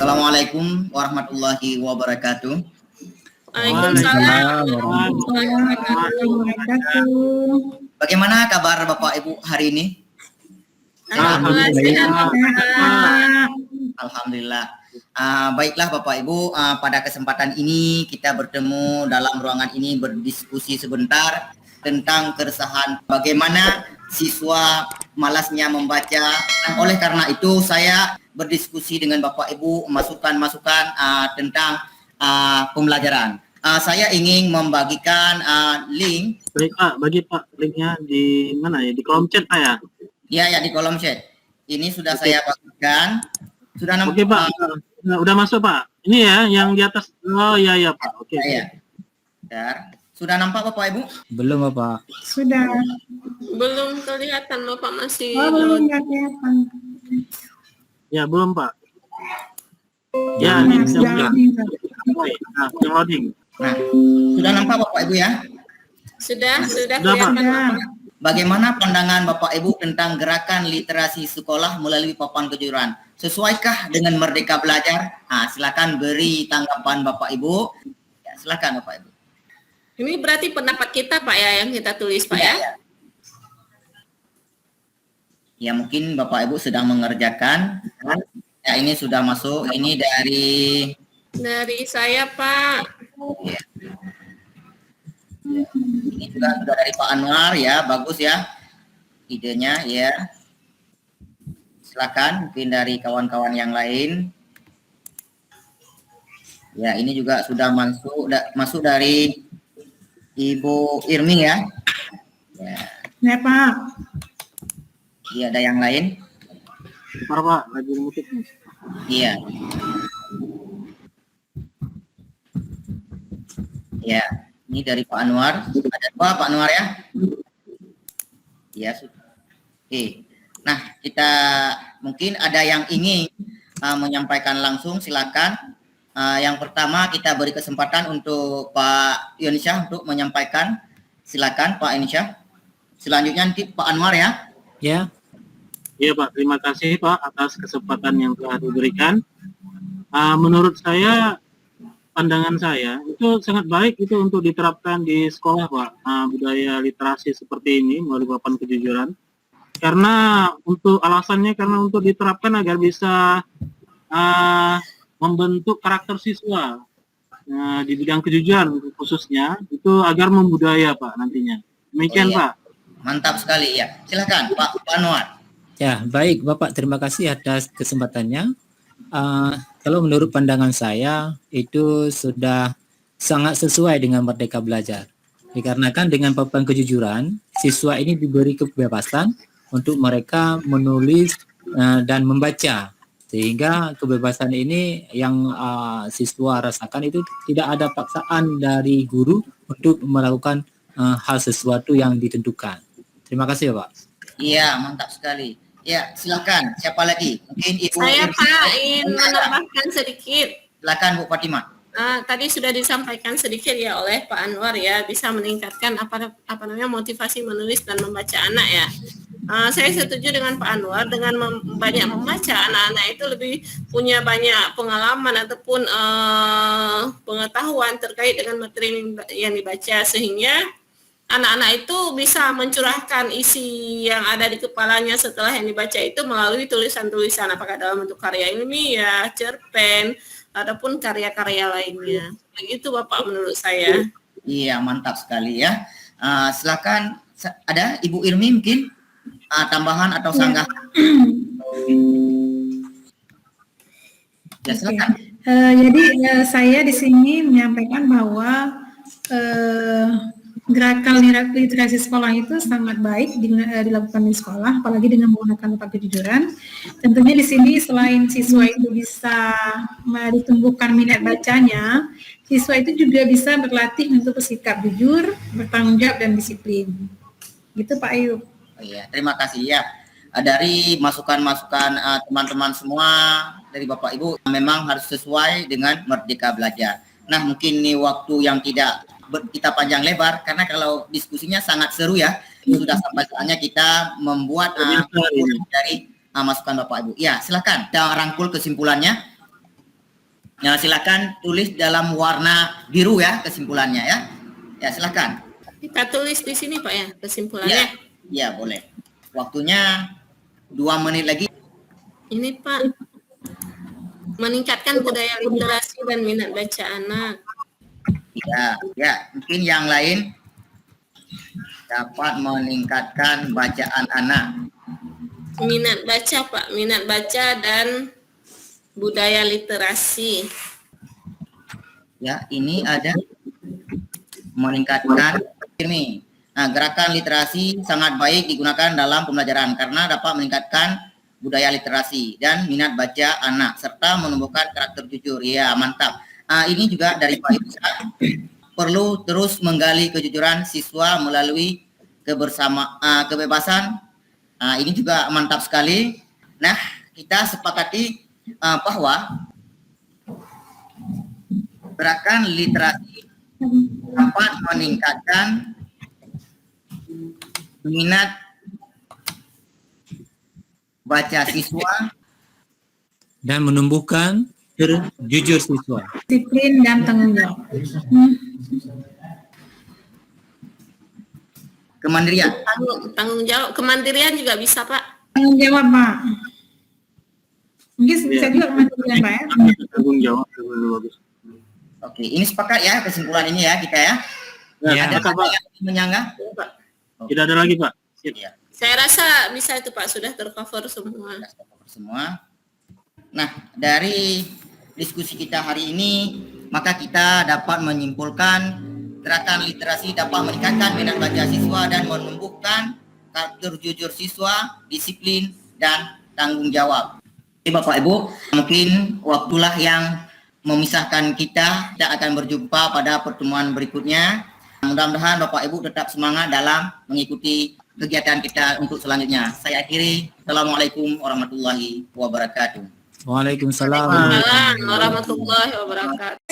Assalamualaikum warahmatullahi wabarakatuh. Waalaikumsalam warahmatullahi wabarakatuh. Bagaimana kabar Bapak Ibu hari ini? Alhamdulillah. Alhamdulillah. Baiklah Bapak Ibu, pada kesempatan ini kita bertemu dalam ruangan ini berdiskusi sebentar tentang keresahan bagaimana siswa malasnya membaca. Oleh karena itu saya berdiskusi dengan Bapak Ibu masukan-masukan tentang pembelajaran. Saya ingin membagikan link. Baik Pak, bagi Pak linknya di mana ya? Di kolom chat Pak ya? Ya di kolom chat. Ini sudah saya bagikan. Sudah nampak. Oke Pak, udah masuk Pak. Ini ya yang di atas. Oh iya Pak. Oke. Ya. Sudah nampak Bapak Ibu? Belum Bapak. Sudah. Belum kelihatan Bapak masih. Belum kelihatan. Ya belum Pak. Ya, ini sudah. Nah, loading. Nah, sudah nampak Bapak Ibu ya? Sudah Pak. kelihatan Bapak. Bagaimana pandangan Bapak Ibu tentang gerakan literasi sekolah melalui papan kejujuran? Sesuaikah dengan Merdeka Belajar? Silakan beri tanggapan Bapak Ibu. Ya, silakan Bapak Ibu. Ini berarti pendapat kita Pak ya yang kita tulis Pak ya? Ya mungkin Bapak Ibu sedang mengerjakan. Ya ini sudah masuk. Ini dari saya Pak. Ya. Ini juga sudah dari Pak Anwar ya, bagus ya idenya ya. Silakan mungkin dari kawan-kawan yang lain. Ya ini juga sudah masuk dari Ibu Irmi ya. Ya Pak. Iya ada yang lain? Pak, lagi ngutip. Iya. Ya. Ini dari Pak Anwar. Ada dua Pak Anwar ya? Ya, sudah. Oke. Nah, kita mungkin ada yang ingin menyampaikan langsung, silakan. Yang pertama kita beri kesempatan untuk Pak Yunisha untuk menyampaikan. Silakan Pak Yunisha. Selanjutnya nanti Pak Anwar ya. Ya. Iya Pak, terima kasih Pak atas kesempatan yang telah diberikan. Menurut saya, pandangan saya itu sangat baik itu untuk diterapkan di sekolah Pak, budaya literasi seperti ini melalui papan kejujuran. Karena untuk diterapkan agar bisa membentuk karakter siswa di bidang kejujuran khususnya itu agar membudaya Pak nantinya. Demikian Pak. Mantap sekali ya. Silakan Pak Anwar. Ya, baik Bapak, terima kasih atas kesempatannya. Kalau menurut pandangan saya itu sudah sangat sesuai dengan Merdeka Belajar. Dikarenakan dengan papan kejujuran, siswa ini diberi kebebasan untuk mereka menulis dan membaca. Sehingga kebebasan ini yang siswa rasakan itu tidak ada paksaan dari guru untuk melakukan hal sesuatu yang ditentukan. Terima kasih Pak. Iya, mantap sekali. Ya, silakan. Siapa lagi? Mungkin Ibu. Saya Pak ingin menambahkan sedikit. Silakan Bu Fatimah. Tadi sudah disampaikan sedikit ya oleh Pak Anwar ya, bisa meningkatkan motivasi menulis dan membaca anak ya. Saya setuju dengan Pak Anwar, dengan banyak membaca anak-anak itu lebih punya banyak pengalaman ataupun pengetahuan terkait dengan materi yang dibaca, sehingga anak-anak itu bisa mencurahkan isi yang ada di kepalanya setelah yang dibaca itu melalui tulisan-tulisan, apakah dalam bentuk karya ilmiah, cerpen, ataupun karya-karya lainnya. Begitu Bapak menurut saya. Iya, mantap sekali ya. Silakan, ada Ibu Irmi mungkin tambahan atau sanggah. Ya, silakan. Jadi saya di sini menyampaikan bahwa gerakan literasi sekolah itu sangat baik dilakukan di sekolah, apalagi dengan menggunakan papan kejujuran. Tentunya di sini selain siswa itu bisa ditumbuhkan minat bacanya, siswa itu juga bisa berlatih untuk bersikap jujur, bertanggung jawab dan disiplin. Gitu Pak Ayub. Iya, terima kasih ya. Dari masukan-masukan teman-teman semua dari Bapak Ibu memang harus sesuai dengan Merdeka Belajar. Nah, mungkin ini waktu yang tidak kita panjang lebar karena kalau diskusinya sangat seru ya. Sudah sampai saatnya kita membuat dari masukan Bapak Ibu. Ya, silakan. Kita rangkul kesimpulannya. Ya, silakan tulis dalam warna biru ya kesimpulannya ya. Ya, silakan. Kita tulis di sini Pak ya kesimpulannya. Ya, boleh. Waktunya 2 menit lagi. Ini Pak, meningkatkan budaya literasi dan minat baca anak. Ya, mungkin yang lain dapat meningkatkan bacaan anak. Minat baca Pak, minat baca dan budaya literasi. Ya, ini ada meningkatkan ini. Nah, gerakan literasi sangat baik digunakan dalam pembelajaran karena dapat meningkatkan budaya literasi dan minat baca anak serta menumbuhkan karakter jujur. Ya, mantap. Ini juga dari Pak Yusa, perlu terus menggali kejujuran siswa melalui kebebasan. Ini juga mantap sekali. Nah, kita sepakati bahwa gerakan literasi dapat meningkatkan minat baca siswa Dan menumbuhkan jujur siswa. Disiplin dan tanggung jawab. kemandirian. Tanggung jawab, kemandirian juga bisa Pak. Tanggung jawab Pak. Mungkin bisa juga kemandirian Pak ya. Tanggung jawab lebih bagus. Oke, ini sepakat ya kesimpulan ini ya kita ya. Ya. Ada Pak. yang menyanggah? Tidak ada lagi Pak. Ya. Saya rasa bisa itu Pak, sudah tercover semua. Nah, dari diskusi kita hari ini, maka kita dapat menyimpulkan gerakan literasi dapat meningkatkan minat baca siswa dan menumbuhkan karakter jujur siswa, disiplin, dan tanggung jawab. Jadi Bapak Ibu, mungkin waktulah yang memisahkan kita. Kita akan berjumpa pada pertemuan berikutnya. Mudah-mudahan Bapak Ibu tetap semangat dalam mengikuti kegiatan kita untuk selanjutnya. Saya akhiri. Assalamualaikum warahmatullahi wabarakatuh. Waalaikumsalam. Waalaikumsalam warahmatullahi wabarakatuh.